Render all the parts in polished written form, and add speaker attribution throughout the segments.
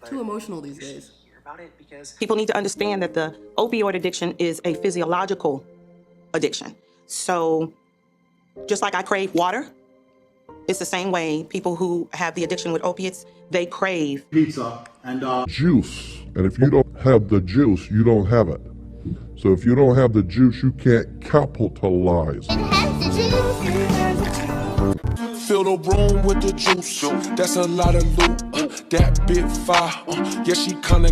Speaker 1: Too emotional these days.
Speaker 2: People need to understand that the opioid addiction is a physiological addiction. So just like I crave water, it's the same way people who have the addiction with opiates, they crave
Speaker 3: pizza and
Speaker 4: juice. And if you don't have the juice, you don't have it. So if you don't have the juice, you can't capitalize.
Speaker 5: Fill the room with the juice. That's a lot of loot. That bit fire. Yeah, she kinda.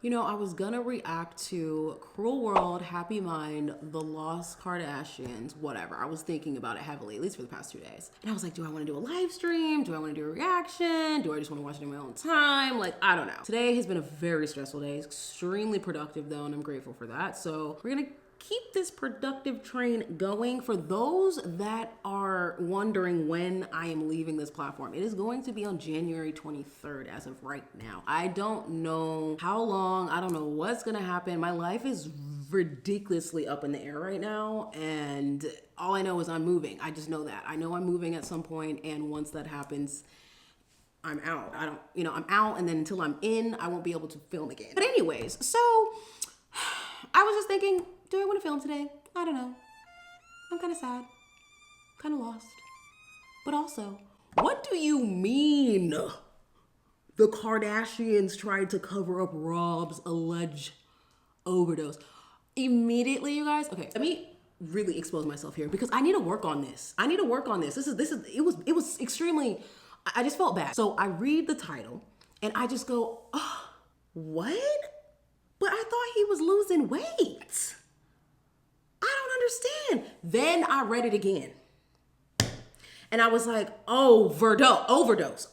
Speaker 1: You know, I was gonna react to Cruel World, Happy Mind, The Lost Kardashians, whatever. I was thinking about it heavily, at least for the past 2 days. And I was like, do I wanna do a live stream? Do I wanna do a reaction? Do I just wanna watch it in my own time? Like, I don't know. Today has been a very stressful day, extremely productive though, and I'm grateful for that. So we're gonna keep this productive train going. For those that are wondering when I am leaving this platform, it is going to be on January 23rd as of right now. I don't know how long, I don't know what's gonna happen. My life is ridiculously up in the air right now, and all I know is I'm moving. I just know that. I know I'm moving at some point, and once that happens, I'm out. I'm out, and then until I'm in, I won't be able to film again. But anyways, so I was just thinking, do I want to film today? I don't know. I'm kind of sad, kind of lost. But also, what do you mean the Kardashians tried to cover up Rob's alleged overdose? Immediately, you guys, okay, let me really expose myself here because I need to work on this. It was extremely, I just felt bad. So I read the title and I just go, oh, what? But I thought he was losing weight. I don't understand. Then I read it again. And I was like, overdose.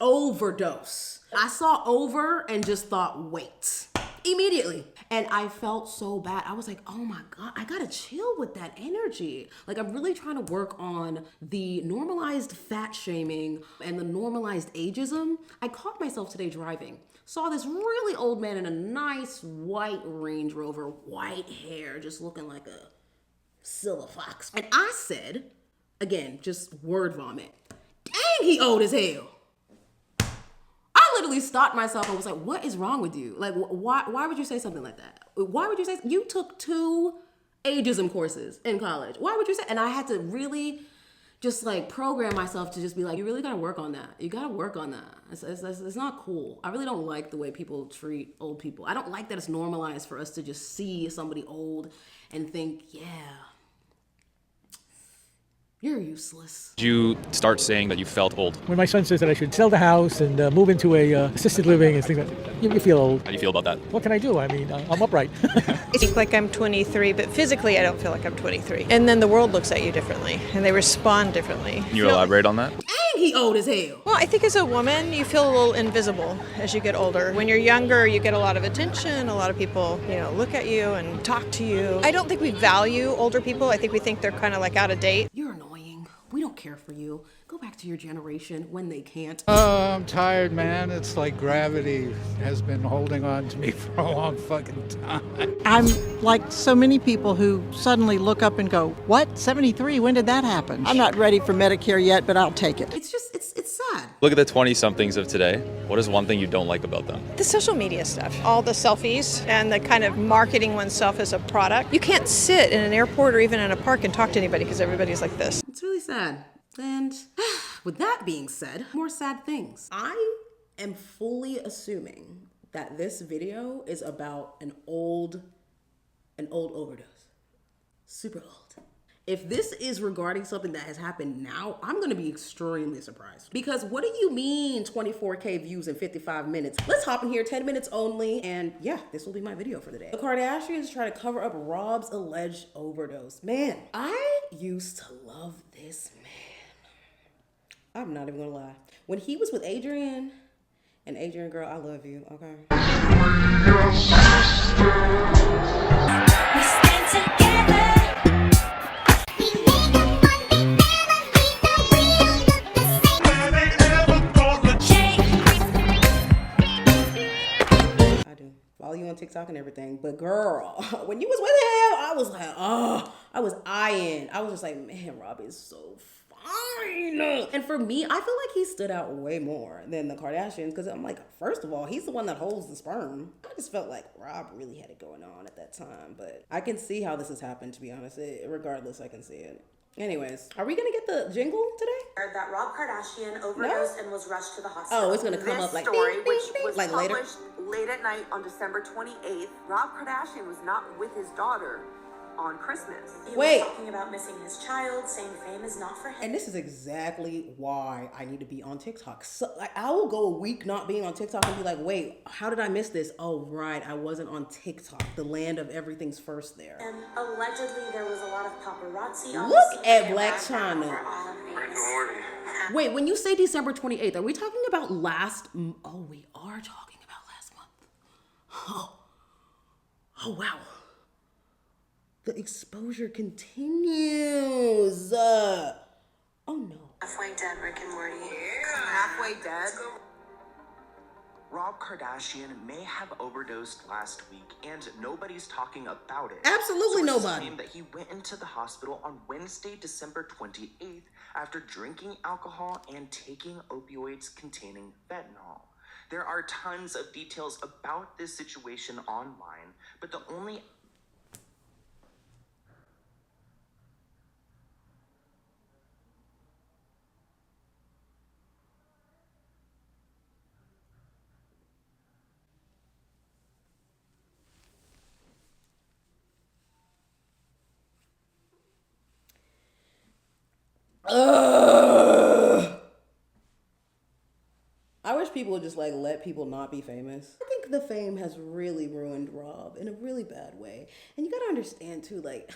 Speaker 1: I saw over and just thought, wait, immediately. And I felt so bad. I was like, oh my God, I gotta chill with that energy. Like, I'm really trying to work on the normalized fat shaming and the normalized ageism. I caught myself today driving. Saw this really old man in a nice white Range Rover, white hair, just looking like a silver fox. And I said, again, just word vomit, dang, he old as hell. I literally stopped myself and was like, what is wrong with you? Like, why would you say something like that? Why would you say, you took 2 ageism courses in college. Why would you say? And I had to really just like program myself to just be like, you really gotta work on that. You gotta work on that. It's not cool. I really don't like the way people treat old people. I don't like that it's normalized for us to just see somebody old and think, yeah, you're useless.
Speaker 6: Did you start saying that you felt old?
Speaker 7: When my son says that I should sell the house and move into a assisted living and things like that, you feel old.
Speaker 6: How do you feel about that?
Speaker 7: What can I do? I mean, I'm upright.
Speaker 8: I think like I'm 23, but physically I don't feel like I'm 23. And then the world looks at you differently, and they respond differently.
Speaker 6: Can you elaborate on that?
Speaker 1: Dang, he old as hell.
Speaker 8: Well, I think as a woman, you feel a little invisible as you get older. When you're younger, you get a lot of attention. A lot of people, look at you and talk to you. I don't think we value older people. I think we think they're kind of like out of date.
Speaker 1: You're annoying. We don't care for you. Go back to your generation when they can't.
Speaker 9: I'm tired, man. It's like gravity has been holding on to me for a long fucking time.
Speaker 10: I'm like so many people who suddenly look up and go, what? 73? When did that happen? I'm not ready for Medicare yet, but I'll take it.
Speaker 1: It's just, it's sad.
Speaker 6: Look at the 20-somethings of today. What is one thing you don't like about them?
Speaker 8: The social media stuff, all the selfies and the kind of marketing oneself as a product. You can't sit in an airport or even in a park and talk to anybody because everybody's like this.
Speaker 1: It's really sad. And with that being said, more sad things. I am fully assuming that this video is about an old overdose. Super old. If this is regarding something that has happened now, I'm gonna be extremely surprised. Because what do you mean 24K views in 55 minutes? Let's hop in here, 10 minutes only. And yeah, this will be my video for the day. The Kardashians try to cover up Rob's alleged overdose. Man, I used to love this man. I'm not even gonna lie. When he was with Adrian, and Adrian, girl, I love you, okay?
Speaker 11: We stand together.
Speaker 1: I do. Follow you on TikTok and everything. But girl, when you was with him, I was like, oh, I was just like, man, Rob is so fine. fine. And for me, I feel like he stood out way more than the Kardashians because I'm like, first of all, he's the one that holds the sperm. I just felt like Rob really had it going on at that time, but I can see how this has happened, to be honest. Regardless, I can see it. Anyways, are we gonna get the jingle today?
Speaker 3: That Rob Kardashian overdosed and was rushed to the hospital.
Speaker 1: Oh, it's gonna come up like
Speaker 3: story,
Speaker 1: ding,
Speaker 3: which
Speaker 1: ding, ding,
Speaker 3: was
Speaker 1: like
Speaker 3: published late at night on December 28th. Rob Kardashian was not with his daughter on Christmas. He was talking about missing his child, saying fame is not for him.
Speaker 1: And this is exactly why I need to be on TikTok. So, like, I will go a week not being on TikTok and be like, wait, how did I miss this? Oh, right, I wasn't on TikTok, the land of everything's first there.
Speaker 3: And allegedly there was a lot of paparazzi on
Speaker 1: Look at Black China. Wait, when you say December 28th, are we talking about last? Oh, we are talking about last month. Oh, wow. The exposure continues. Oh no.
Speaker 3: Halfway dead, Rick and Morty.
Speaker 11: Halfway dead? Rob Kardashian may have overdosed last week, and nobody's talking about it.
Speaker 1: Absolutely
Speaker 11: Sources
Speaker 1: nobody.
Speaker 11: claim that he went into the hospital on Wednesday, December 28th, after drinking alcohol and taking opioids containing fentanyl. There are tons of details about this situation online, but the only
Speaker 1: I wish people would just like let people not be famous. I think the fame has really ruined Rob in a really bad way. And you gotta understand too, like, I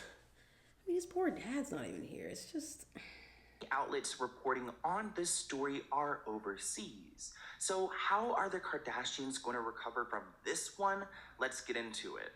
Speaker 1: mean, his poor dad's not even here. It's just...
Speaker 11: outlets reporting on this story are overseas. So how are the Kardashians going to recover from this one? Let's get into it.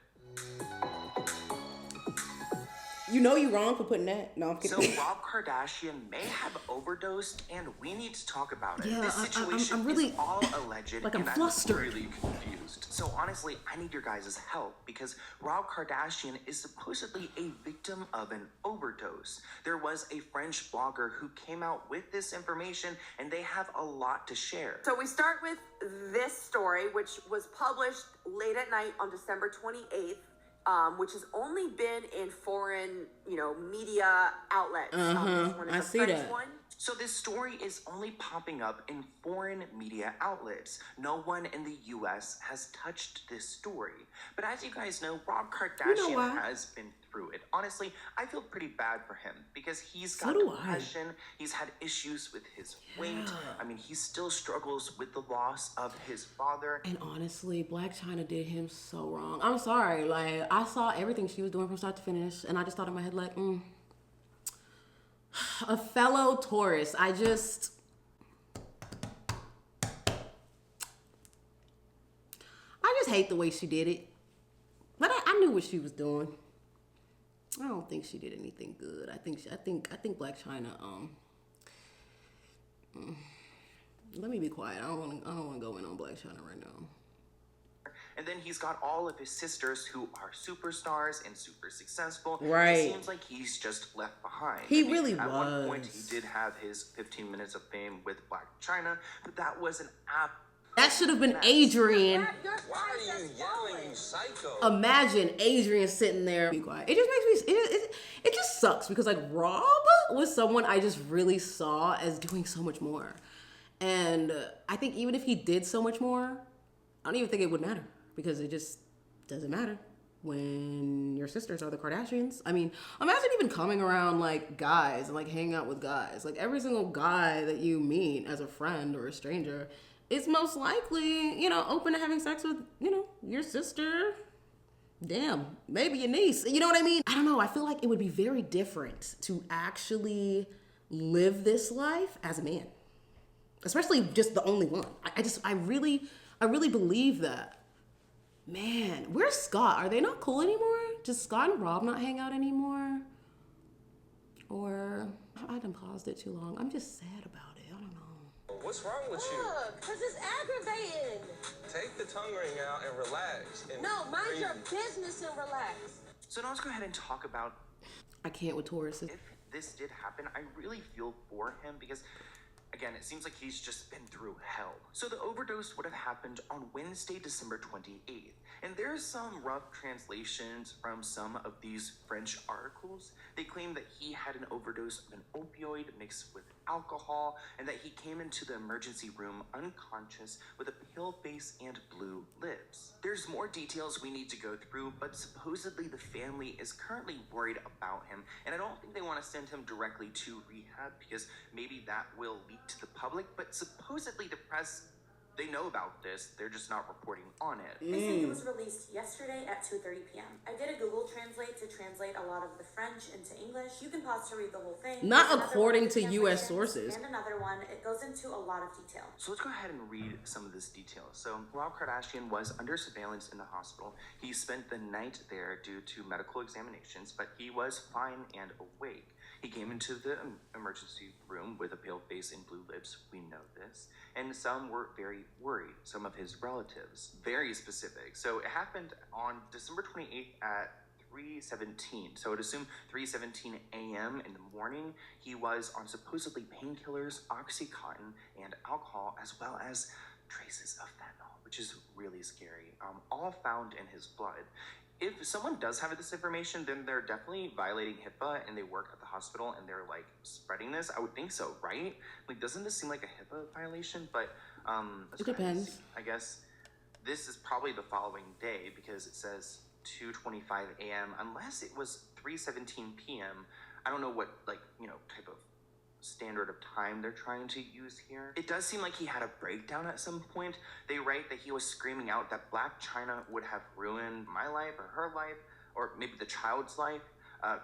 Speaker 1: You know you're wrong for putting that. No, I'm kidding.
Speaker 11: So Rob Kardashian may have overdosed, and we need to talk about it.
Speaker 1: Yeah,
Speaker 11: This situation
Speaker 1: I'm really,
Speaker 11: is all alleged,
Speaker 1: like,
Speaker 11: and
Speaker 1: I'm
Speaker 11: I'm
Speaker 1: flustered.
Speaker 11: really confused. So honestly, I need your guys' help because Rob Kardashian is supposedly a victim of an overdose. There was a French blogger who came out with this information, and they have a lot to share.
Speaker 3: So we start with this story, which was published late at night on December 28th. Which has only been in foreign, media outlets. This one is
Speaker 1: I
Speaker 3: a
Speaker 1: see
Speaker 3: French
Speaker 1: that.
Speaker 3: one.
Speaker 11: So this story is only popping up in foreign media outlets. No one in the US has touched this story. But as you guys know, Rob Kardashian has been through it. Honestly, I feel pretty bad for him because he's got depression. He's had issues with his weight. I mean, he still struggles with the loss of his father.
Speaker 1: And honestly, Black China did him so wrong. I'm sorry. Like, I saw everything she was doing from start to finish, and I just thought in my head, like, a fellow Taurus. I just hate the way she did it. But I knew what she was doing. I don't think she did anything good. I think Black China. Let me be quiet. I don't want to go in on Black China right now.
Speaker 11: And then he's got all of his sisters who are superstars and super successful.
Speaker 1: Right.
Speaker 11: It seems like he's just left behind.
Speaker 1: He really was.
Speaker 11: At one point, he did have his 15 minutes of fame with Black China, but that was an app.
Speaker 1: That should have been Adrian.
Speaker 12: Why are you yelling, you psycho?
Speaker 1: Imagine Adrian sitting there. Be quiet. It just makes me. It just sucks because like Rob was someone I just really saw as doing so much more, and I think even if he did so much more, I don't even think it would matter because it just doesn't matter when your sisters are the Kardashians. I mean, imagine even coming around like guys and like hanging out with guys. Like every single guy that you meet as a friend or a stranger is most likely, open to having sex with, your sister. Damn, maybe your niece. You know what I mean? I don't know. I feel like it would be very different to actually live this life as a man, especially just the only one. I really believe that. Man, where's Scott? Are they not cool anymore? Does Scott and Rob not hang out anymore? Or I done paused it too long. I'm just sad about it. I don't know.
Speaker 12: What's wrong with you?
Speaker 13: Look, because it's aggravating.
Speaker 12: Take the tongue ring out and relax.
Speaker 13: No, mind your business and relax.
Speaker 11: So now let's go ahead and talk about
Speaker 1: I can't with Tauruses.
Speaker 11: if this did happen, I really feel for him because, again, it seems like he's just been through hell. So the overdose would have happened on Wednesday, December 28th. And there's some rough translations from some of these French articles. They claim that he had an overdose of an opioid mixed with alcohol, and that he came into the emergency room unconscious with a pale face and blue lips. There's more details we need to go through, but supposedly the family is currently worried about him, and I don't think they want to send him directly to rehab because maybe that will leak to the public, but supposedly the press, they know about this, they're just not reporting on it.
Speaker 14: This video was released yesterday at 2:30 p.m. I did a Google Translate to translate a lot of the French into English. You can pause to read the whole thing.
Speaker 1: Not according to U.S. sources.
Speaker 14: And another one, it goes into a lot of detail.
Speaker 11: So let's go ahead and read some of this detail. So Rob Kardashian was under surveillance in the hospital. He spent the night there due to medical examinations, but he was fine and awake. He came into the emergency room with a pale face and blue lips. We know this. And some were very worried, some of his relatives. Very specific. So it happened on December 28th at 3:17. So I would assume 3:17 a.m. in the morning. He was on supposedly painkillers, Oxycontin, and alcohol, as well as traces of fentanyl, which is really scary. All found in his blood. If someone does have this information, then they're definitely violating HIPAA and they work at the hospital and they're like spreading this. I would think so, right? Like, doesn't this seem like a HIPAA violation? But
Speaker 1: it depends.
Speaker 11: I guess this is probably the following day because it says 2:25 a.m. unless it was 3:17 p.m. I don't know what type of standard of time they're trying to use here. It does seem like he had a breakdown at some point. They write that he was screaming out that Black China would have ruined my life or her life, or maybe the child's life.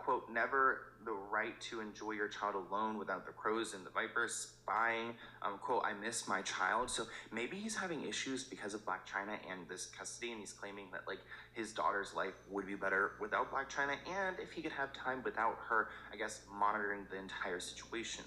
Speaker 11: Quote, never the right to enjoy your child alone without the crows and the vipers spying. Quote, I miss my child. So maybe he's having issues because of Black China and this custody, and he's claiming that like his daughter's life would be better without Black China, and if he could have time without her, I guess, monitoring the entire situation.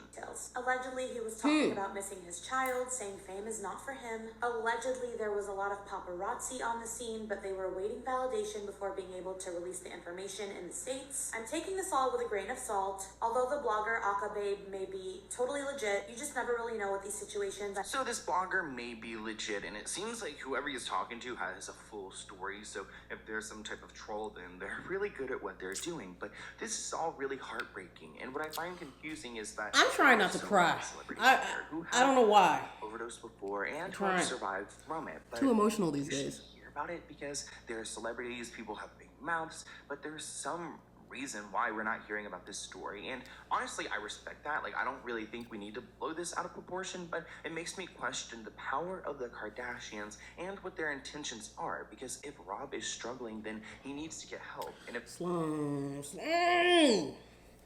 Speaker 14: Allegedly, he was talking about missing his child, saying fame is not for him. Allegedly, there was a lot of paparazzi on the scene, but they were awaiting validation before being able to release the information in the States. I'm taking this all with a grain of salt. Although the blogger Aka Babe may be totally legit, you just never really know what these situations are.
Speaker 11: So this blogger may be legit, and it seems like whoever he's talking to has a full story. So if there's some type of troll, then they're really good at what they're doing. But this is all really heartbreaking. And what I find confusing is that
Speaker 1: I'm trying not to cry. I don't know why.
Speaker 11: Overdosed before and who have survived from it. But
Speaker 1: too emotional these days.
Speaker 11: Hear about it because they're celebrities, people have big mouths, but there's some reason why we're not hearing about this story. And honestly, I respect that. Like, I don't really think we need to blow this out of proportion, but it makes me question the power of the Kardashians and what their intentions are, because if Rob is struggling, then he needs to get help. And if
Speaker 1: Sloan,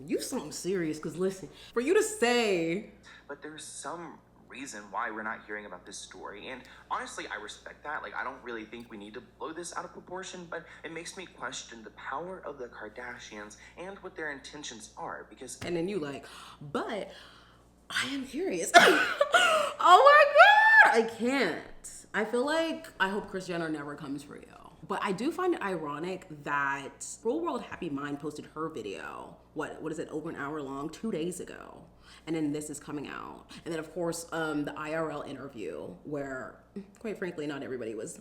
Speaker 1: you something serious, because listen, for you to say,
Speaker 11: but there's some reason why we're not hearing about this story, and honestly, I respect that. Like, I don't really think we need to blow this out of proportion, but it makes me question the power of the Kardashians and what their intentions are, because
Speaker 1: and then you like, but I am curious. Oh my god, I can't. I feel like I hope Kris Jenner never comes for you. But I do find it ironic that Real World Happy Mind posted her video, what is it, over an hour long, 2 days ago. And then this is coming out. And then of course, the IRL interview where, quite frankly, not everybody was,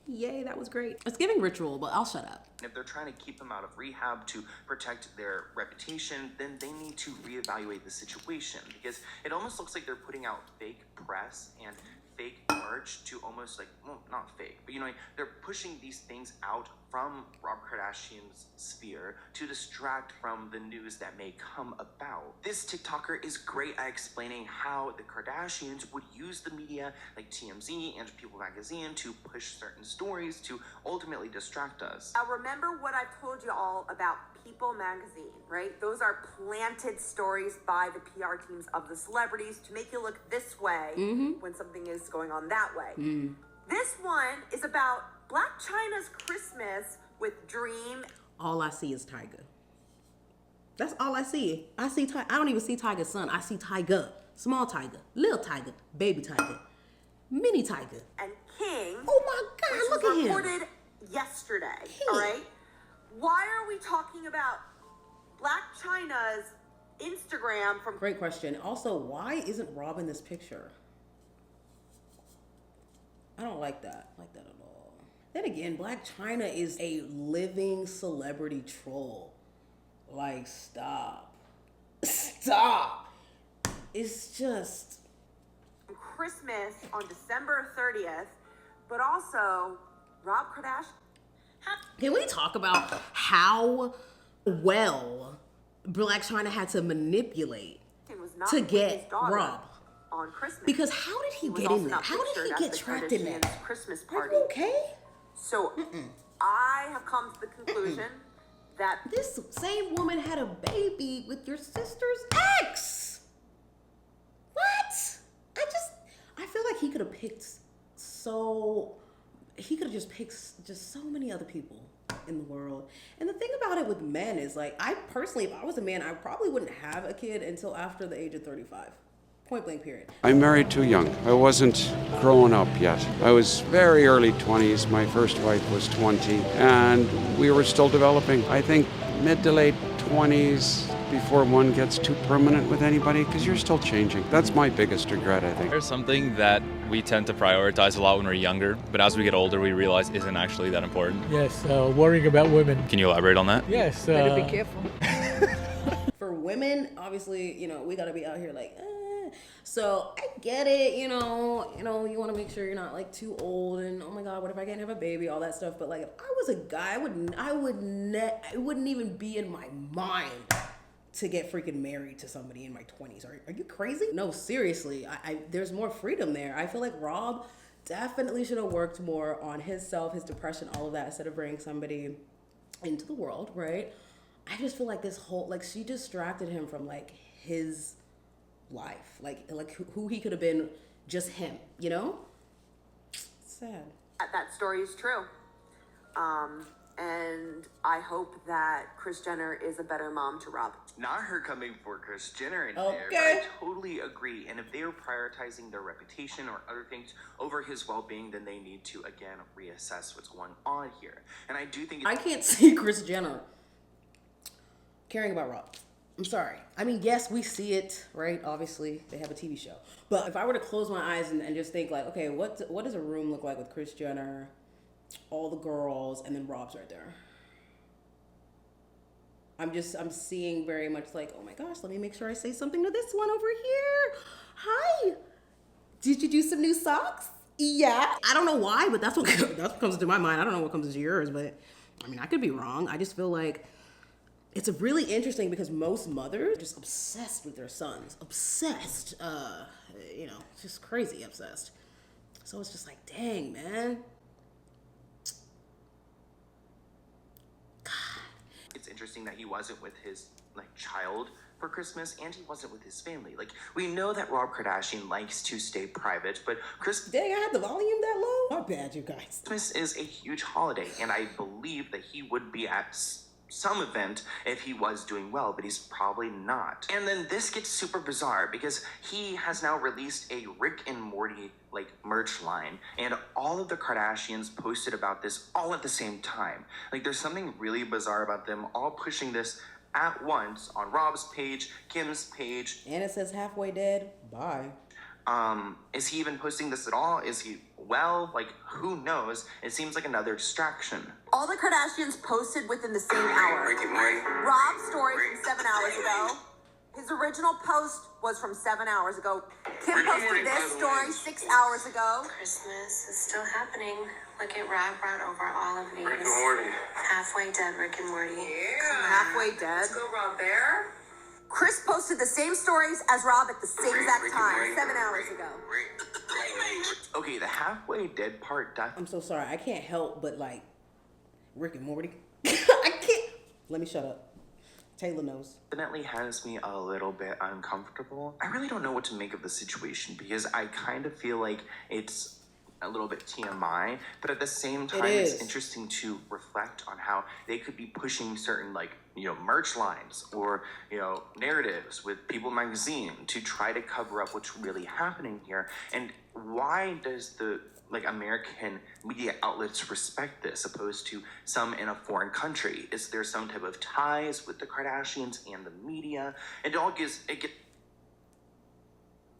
Speaker 1: yay, that was great. It's giving ritual, but I'll shut up.
Speaker 11: If they're trying to keep him out of rehab to protect their reputation, then they need to reevaluate the situation, because it almost looks like they're putting out fake press and fake merch to almost like, well, not fake, but they're pushing these things out from Rob Kardashian's sphere to distract from the news that may come about. This TikToker is great at explaining how the Kardashians would use the media like TMZ and People Magazine to push certain stories to ultimately distract us.
Speaker 3: Now remember what I told you all about People Magazine, right? Those are planted stories by the PR teams of the celebrities to make you look this way when something is going on that way. This one is about Black China's Christmas with Dream.
Speaker 1: All I see is Tyga. That's all I see. I don't even see Tyga's son. I see Tyga. Small Tyga, little Tyga, baby Tyga, mini Tyga.
Speaker 3: And King.
Speaker 1: Oh my God, look at him.
Speaker 3: Which was reported yesterday, all right? Why are we talking about Black China's Instagram from...
Speaker 1: Great question. Also, why isn't Rob in this picture? I don't like that. At all. Then again, Black China is a living celebrity troll. Like, stop. Stop. It's just...
Speaker 3: Christmas on December 30th, but also Rob Kardashian.
Speaker 1: Can we talk about how well Blac Chyna had to manipulate to get Rob?
Speaker 3: On Christmas.
Speaker 1: Because how did he get in that? How did he get trapped in that?
Speaker 3: Christmas party.
Speaker 1: Are you okay?
Speaker 3: So I have come to the conclusion that
Speaker 1: this same woman had a baby with your sister's ex. What? I feel like he could have picked so many other people in the world. And the thing about it with men is, like, I personally, if I was a man, I probably wouldn't have a kid until after the age of 35. Point blank period.
Speaker 15: I married too young. I wasn't grown up yet. I was very early 20s. My first wife was 20, and we were still developing. I think mid to late 20s before one gets too permanent with anybody, because you're still changing. That's my biggest regret, I think.
Speaker 6: There's something that we tend to prioritize a lot when we're younger, but as we get older, we realize isn't actually that important.
Speaker 7: Yes, worrying about women.
Speaker 6: Can you elaborate on that?
Speaker 7: Yes.
Speaker 10: Better be careful.
Speaker 1: For women, obviously, we gotta be out here like, So I get it, you want to make sure you're not like too old and oh my God, what if I can't have a baby, all that stuff. But like, if I was a guy, it wouldn't even be in my mind to get freaking married to somebody in my 20s. Are you crazy? No, seriously, there's more freedom there. I feel like Rob definitely should have worked more on himself, his depression, all of that, instead of bringing somebody into the world, right? I just feel like this whole, like, she distracted him from like his life, like who he could have been, just him, sad.
Speaker 3: That story is true. And I hope that Kris Jenner is a better mom to Rob.
Speaker 11: Not her coming for Kris Jenner in there, but I totally agree. And if they are prioritizing their reputation or other things over his well-being, then they need to, again, reassess what's going on here. And I do think...
Speaker 1: I can't see Kris Jenner caring about Rob. I'm sorry. I mean, yes, we see it, right? Obviously, they have a TV show. But if I were to close my eyes and just think like, okay, what does a room look like with Kris Jenner, all the girls, and then Rob's right there? I'm seeing very much like, oh my gosh, let me make sure I say something to this one over here. Hi. Did you do some new socks? Yeah. I don't know why, but that's what comes to my mind. I don't know what comes into yours, but I mean, I could be wrong. I just feel like it's really interesting because most mothers are just obsessed with their sons. Obsessed. Just crazy obsessed. So it's just like, dang, man.
Speaker 11: It's interesting that he wasn't with his child for Christmas, and he wasn't with his family. We know that Rob Kardashian likes to stay private, but
Speaker 1: Dang, I had the volume that low? My bad, you guys.
Speaker 11: Christmas is a huge holiday, and I believe that he would be at some event if he was doing well, but he's probably not. And then this gets super bizarre because he has now released a Rick and Morty merch line, and all of the Kardashians posted about this all at the same time. There's something really bizarre about them all pushing this at once on Rob's page, Kim's page.
Speaker 1: And it says halfway dead. Bye.
Speaker 11: Is he even posting this at all? Is he well? Who knows? It seems like another distraction.
Speaker 3: All the Kardashians posted within the same hour. Rob's story from 7 hours ago. His original post was from 7 hours ago. Kim posted this story 6 hours ago.
Speaker 16: Christmas is still happening. Look at Rob brought over all of these.
Speaker 12: Rick and Morty.
Speaker 16: Halfway dead Rick and Morty.
Speaker 3: Yeah. Halfway dead.
Speaker 16: Let's go, Rob Bear.
Speaker 3: Chris posted the same stories as Rob at the same exact time, 7 hours ago.
Speaker 11: Okay, the halfway dead part.
Speaker 1: I'm so sorry. I can't help but Rick and Morty. I can't. Let me shut up. Taylor knows.
Speaker 11: Definitely has me a little bit uncomfortable. I really don't know what to make of the situation because I kind of feel like it's a little bit TMI, but at the same time, it's interesting to reflect on how they could be pushing certain merch lines or, narratives with People magazine to try to cover up what's really happening here. And why does the American media outlets respect this opposed to some in a foreign country? Is there some type of ties with the Kardashians and the media?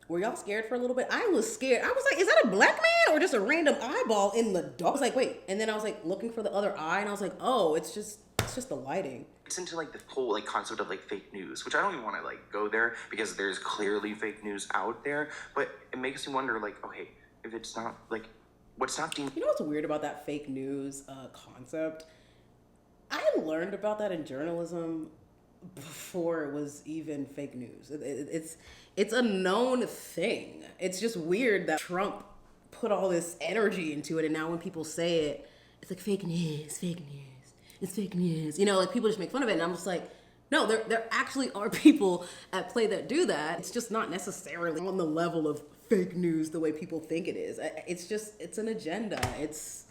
Speaker 1: Were y'all scared for a little bit? I was scared. I was like, is that a black man or just a random eyeball in the dark? I was like, wait. And then I was like looking for the other eye and I was like, oh, it's just the lighting.
Speaker 11: It's into the whole concept of fake news, which I don't even want to go there because there's clearly fake news out there, but it makes me wonder okay, if it's not what's not deemed.
Speaker 1: You know what's weird about that fake news concept? I learned about that in journalism before it was even fake news. It's a known thing. It's just weird that Trump put all this energy into it, and now when people say it, it's like fake news, it's fake news. People just make fun of it, and I'm just like, no, there actually are people at play that do that. It's just not necessarily on the level of fake news the way people think it is. It's an agenda. It's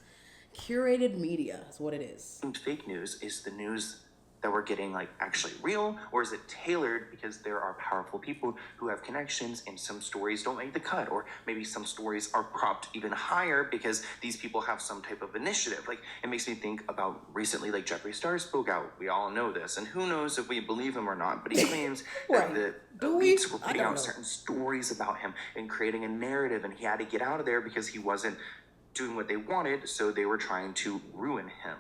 Speaker 1: curated media is what it is.
Speaker 11: Fake news is the news that we're getting actually real, or is it tailored because there are powerful people who have connections and some stories don't make the cut, or maybe some stories are propped even higher because these people have some type of initiative. It makes me think about recently Jeffree Star spoke out. We all know this, and who knows if we believe him or not, but he claims that the elites were putting out certain stories about him and creating a narrative, and he had to get out of there because he wasn't doing what they wanted, so they were trying to ruin him.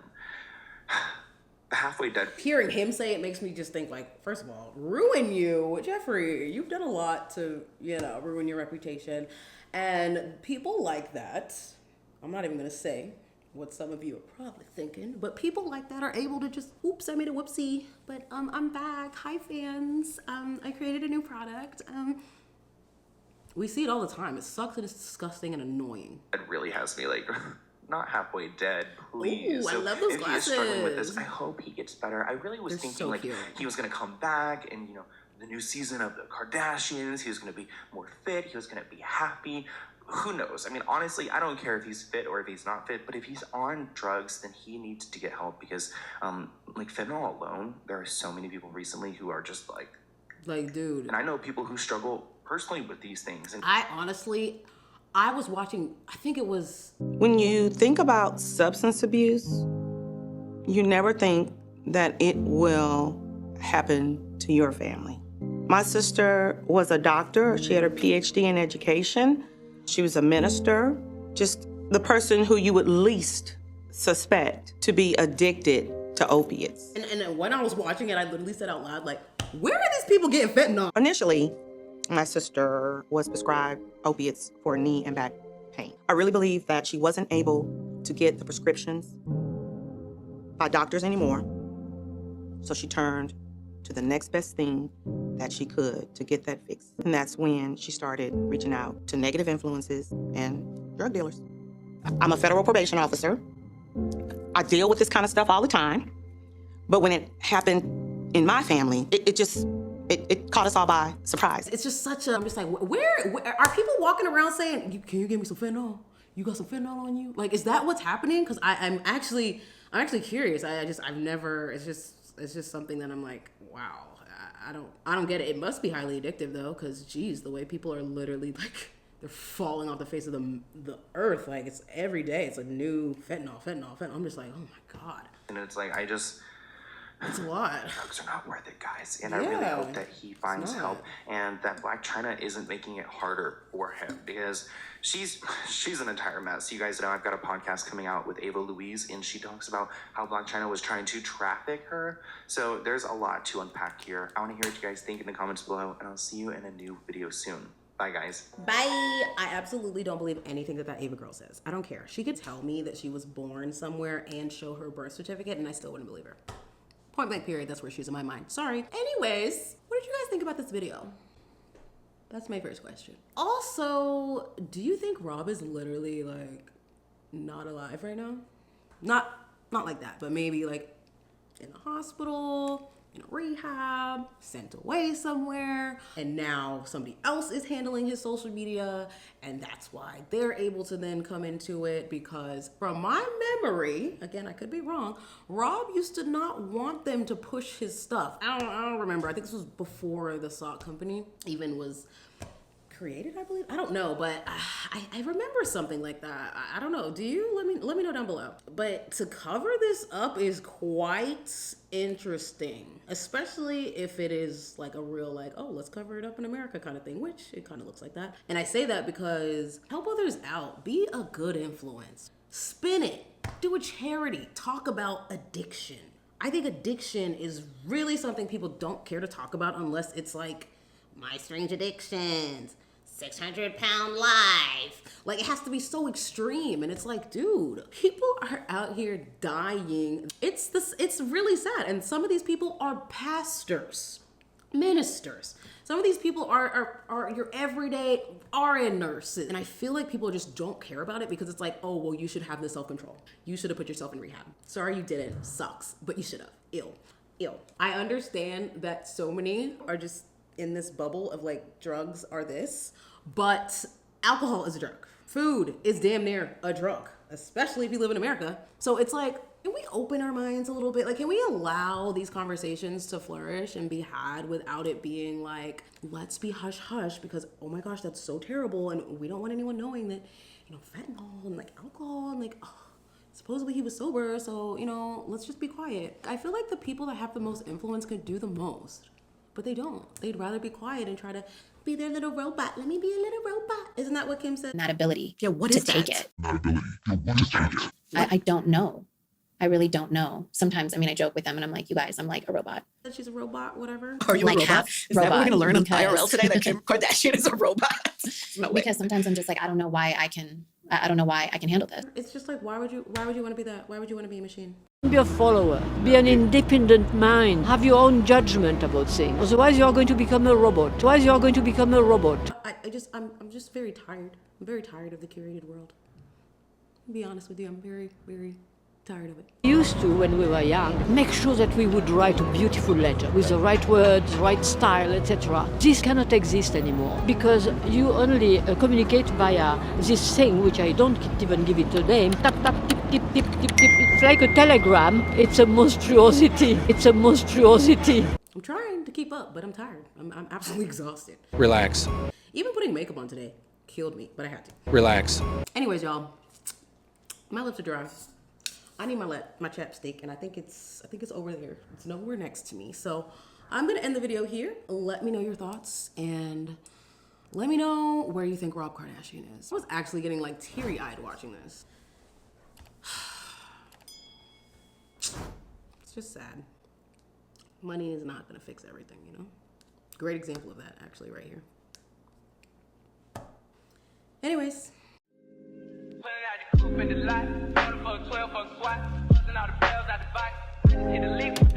Speaker 11: Halfway dead.
Speaker 1: Hearing him say it makes me just think first of all, ruin you, Jeffree. You've done a lot to, ruin your reputation. And people like that, I'm not even gonna say what some of you are probably thinking, but people like that are able to just, oops, I made a whoopsie, but I'm back. Hi fans. I created a new product. We see it all the time. It sucks and it's disgusting and annoying.
Speaker 11: It really has me not halfway dead, please.
Speaker 1: Ooh, I love those glasses.
Speaker 11: If he is struggling with this, I hope he gets better. I really was thinking he was gonna come back and the new season of the Kardashians, he was gonna be more fit, he was gonna be happy. Who knows? I mean, honestly, I don't care if he's fit or if he's not fit, but if he's on drugs, then he needs to get help because fentanyl alone, there are so many people recently who are just
Speaker 1: dude.
Speaker 11: And I know people who struggle personally with these things. And
Speaker 1: I was watching, I think it was...
Speaker 2: When you think about substance abuse, you never think that it will happen to your family. My sister was a doctor. She had her PhD in education. She was a minister, just the person who you would least suspect to be addicted to opiates.
Speaker 1: And when I was watching it, I literally said out loud, where are these people getting fentanyl?
Speaker 2: Initially, my sister was prescribed opiates for knee and back pain. I really believe that she wasn't able to get the prescriptions by doctors anymore, so she turned to the next best thing that she could to get that fix. And that's when she started reaching out to negative influences and drug dealers. I'm a federal probation officer. I deal with this kind of stuff all the time, but when it happened in my family, it caught us all by surprise.
Speaker 1: It's just I'm just where are people walking around saying, can you give me some fentanyl? You got some fentanyl on you? Is that what's happening? Because I'm actually curious. It's just something that I'm wow, I don't get it. It must be highly addictive though, because geez, the way people are literally they're falling off the face of the earth. It's every day. It's a new fentanyl. I'm just oh my God.
Speaker 11: And it's
Speaker 1: it's a lot.
Speaker 11: Drugs are not worth it, guys. And I really hope that he finds help and that Blac Chyna isn't making it harder for him because she's an entire mess. You guys know I've got a podcast coming out with Ava Louise and she talks about how Blac Chyna was trying to traffic her. So there's a lot to unpack here. I want to hear what you guys think in the comments below and I'll see you in a new video soon. Bye, guys.
Speaker 1: Bye. I absolutely don't believe anything that Ava girl says. I don't care. She could tell me that she was born somewhere and show her birth certificate and I still wouldn't believe her. Point blank period, that's where she's in my mind. Sorry. Anyways, what did you guys think about this video? That's my first question. Also, do you think Rob is literally not alive right now? Not like that, but maybe in a hospital, in rehab, sent away somewhere, and now somebody else is handling his social media, and that's why they're able to then come into it, because from my memory, again, I could be wrong, Rob used to not want them to push his stuff. I don't remember. I think this was before the sock company even was created, I believe. I don't know, but I remember something like that. I don't know. Do you? Let me know down below. But to cover this up is quite interesting, especially if it is like a real like, oh, let's cover it up in America kind of thing, which it kind of looks like that. And I say that because help others out. Be a good influence. Spin it. Do a charity. Talk about addiction. I think addiction is really something people don't care to talk about unless it's like my strange addictions, 600-pound life. Like, it has to be so extreme, and it's like, dude, people are out here dying. It's really sad, and some of these people are pastors, ministers. Some of these people are your everyday RN nurses, and I feel like people just don't care about it because it's like, oh, well, you should have the self-control. You should have put yourself in rehab. Sorry you didn't. Sucks, but you should have. Ew. I understand that so many are just in this bubble of like drugs are this, but alcohol is a drug. Food is damn near a drug, especially if you live in America. So it's like, can we open our minds a little bit? Like, can we allow these conversations to flourish and be had without it being like, let's be hush hush because, oh my gosh, that's so terrible. And we don't want anyone knowing that, you know, fentanyl and like alcohol and like, oh, supposedly he was sober. So, you know, let's just be quiet. I feel like the people that have the most influence could do the most. But they don't. They'd rather be quiet and try to be their little robot. Let me be a little robot. Isn't that what Kim said?
Speaker 17: Not ability.
Speaker 1: Yeah, what
Speaker 17: to
Speaker 1: is
Speaker 17: take
Speaker 1: that?
Speaker 17: it.
Speaker 4: Not ability. What is that?
Speaker 17: I don't know. I really don't know. Sometimes, I mean, I joke with them and I'm like, you guys, I'm like a robot.
Speaker 1: That she's a robot, whatever.
Speaker 2: Are you
Speaker 17: Like
Speaker 2: a robot?
Speaker 17: half
Speaker 2: Is that what we're
Speaker 17: robot,
Speaker 2: gonna learn on
Speaker 17: because-
Speaker 2: IRL today? That Kim Kardashian is a robot? No way.
Speaker 17: Because sometimes I'm just like, I don't know why I can handle this.
Speaker 1: It's just like, why would you want to be that? Why would you want to be a machine?
Speaker 18: Be a follower, be an independent mind, have your own judgment about things. Otherwise you're going to become a robot.
Speaker 1: I'm just very tired. I'm very tired of the curated world. To be honest with you, I'm very, very tired of it.
Speaker 18: We used to, when we were young, make sure that we would write a beautiful letter with the right words, right style, etc. This cannot exist anymore because you only communicate via this thing, which I don't even give it a name. Tap, tap, tip, tip, tip, tip, tip. It's like a telegram. It's a monstrosity.
Speaker 1: I'm trying to keep up, but I'm tired. I'm absolutely exhausted.
Speaker 19: Relax.
Speaker 1: Even putting makeup on today killed me, but I had to.
Speaker 19: Relax.
Speaker 1: Anyways, y'all, my lips are dry. I need my chapstick, and I think it's over there. It's nowhere next to me. So I'm gonna end the video here. Let me know your thoughts, and let me know where you think Rob Kardashian is. I was actually getting like teary-eyed watching this. It's just sad. Money is not gonna fix everything, you know? Great example of that, actually, right here. Anyways.
Speaker 20: Put it out the coupe in the lot, 12 for a squat, busting all the bells out the box, hit the lick.